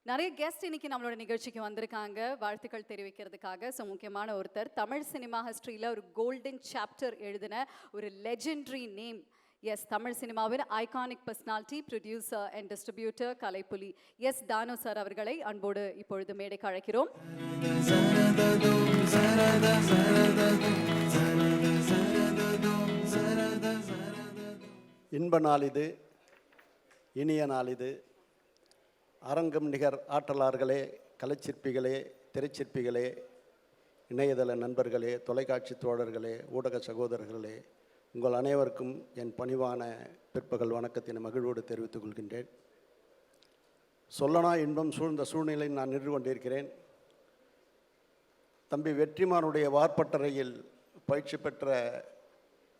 நிறைய கெஸ்ட் இன்னைக்கு நம்மளோட நிகழ்ச்சிக்கு வந்திருக்காங்க வாழ்த்துக்கள் தெரிவிக்கிறதுக்காக. ஸோ முக்கியமான ஒருத்தர் தமிழ் சினிமா ஹிஸ்ட்ரியில் ஒரு கோல்டன் சாப்டர் எழுதின ஒரு லெஜெண்டரி நேம். எஸ், தமிழ் சினிமாவின் iconic personality, producer and distributor Kalaipuli S Thanu sir அவர்களை அன்போடு இப்பொழுது மேடைக்கு அழைக்கிறோம். இன்ப நாள் இது, இனிய நாள் இது. அரங்கம் நிகர் ஆற்றலார்களே, கலைச்சிற்பிகளே, திரைச்சிற்பிகளே, இணையதள நண்பர்களே, தொலைக்காட்சி தோழர்களே, ஊடக சகோதரர்களே, உங்கள் அனைவருக்கும் என் பணிவான பிற்பகல் வணக்கத்தினை மகிழ்வோடு தெரிவித்துக் கொள்கின்றேன். சொல்லனா இன்பம் சூழ்ந்த சூழ்நிலை நான் நின்று கொண்டிருக்கிறேன். தம்பி வெற்றிமானுடைய வார்பட்டறையில் பயிற்சி பெற்ற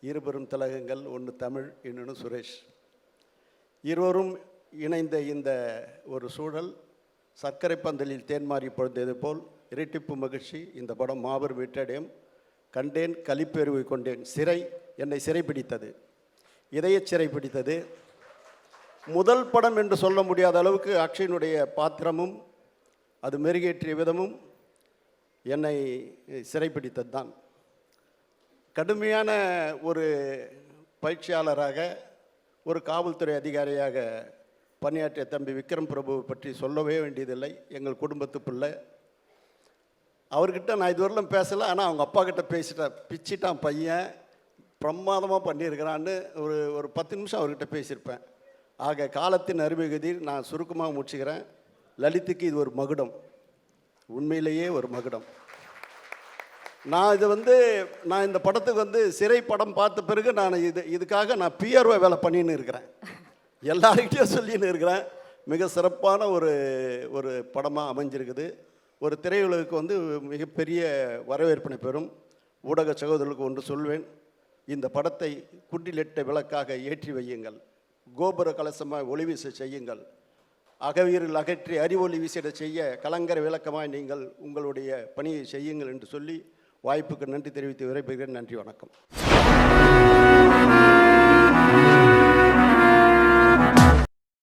இருபெரும் திலகங்கள், ஒன்று தமிழ், இன்னொன்று சுரேஷ். இருவரும் இணைந்த இந்த ஒரு சூழல் சர்க்கரை பந்தலில் தேன்மாறி பொழுந்தது போல் இரட்டிப்பு மகிழ்ச்சி. இந்த படம் மாபெரும் வெற்றியடையும். கண்டேன், கலிப்பேருவை கொண்டேன். சிறை என்னை சிறைப்பிடித்தது, இதய சிறைப்பிடித்தது. முதல் படம் என்று சொல்ல முடியாத அளவுக்கு அக்ஷயனுடைய பாத்திரமும் அது மெருகேற்றிய விதமும் என்னை சிறைப்பிடித்தது தான். கடுமையான ஒரு பயிற்சியாளராக, ஒரு காவல்துறை அதிகாரியாக பணியாற்றிய தம்பி விக்ரம் பிரபுவை பற்றி சொல்லவே வேண்டியதில்லை. எங்கள் குடும்பத்து பிள்ளை. அவர்கிட்ட நான் இதுவரையிலும் பேசலை, ஆனால் அவங்க அப்பா கிட்ட பேசிட்டேன். பிச்சிட்டான் பையன், பிரமாதமாக பண்ணியிருக்கிறான்னு ஒரு 10 நிமிஷம் அவர்கிட்ட பேசியிருப்பேன். ஆக காலத்தின் அருமைகதியில் நான் சுருக்கமாக முடிச்சுக்கிறேன். லலித்துக்கு இது ஒரு மகுடம், உண்மையிலேயே ஒரு மகுடம். நான் இந்த படத்துக்கு சிறை படம் பார்த்த பிறகு நான் இதுக்காக நான் பிஆர்ஓ வேலை பண்ணின்னு இருக்கிறேன். எல்லார்கிட்டையும் சொல்லின்னு இருக்கிறேன். மிக சிறப்பான ஒரு படமாக அமைஞ்சிருக்குது. ஒரு திரையுலகுக்கு மிகப்பெரிய வரவேற்பினை பெறும். ஊடக சகோதரர்களுக்கு ஒன்று சொல்வேன், இந்த படத்தை குண்டிலிட்ட விளக்காக ஏற்றி வையுங்கள், கோபுர கலசமாக ஒளி வீச செய்யுங்கள், அகவீரில் அகற்றி அறிவொளி வீசிட செய்ய கலங்கர விளக்கமாய் நீங்கள் உங்களுடைய பணியை செய்யுங்கள் என்று சொல்லி வாய்ப்புக்கு நன்றி தெரிவித்து விரைபெறுகிறேன். நன்றி, வணக்கம்.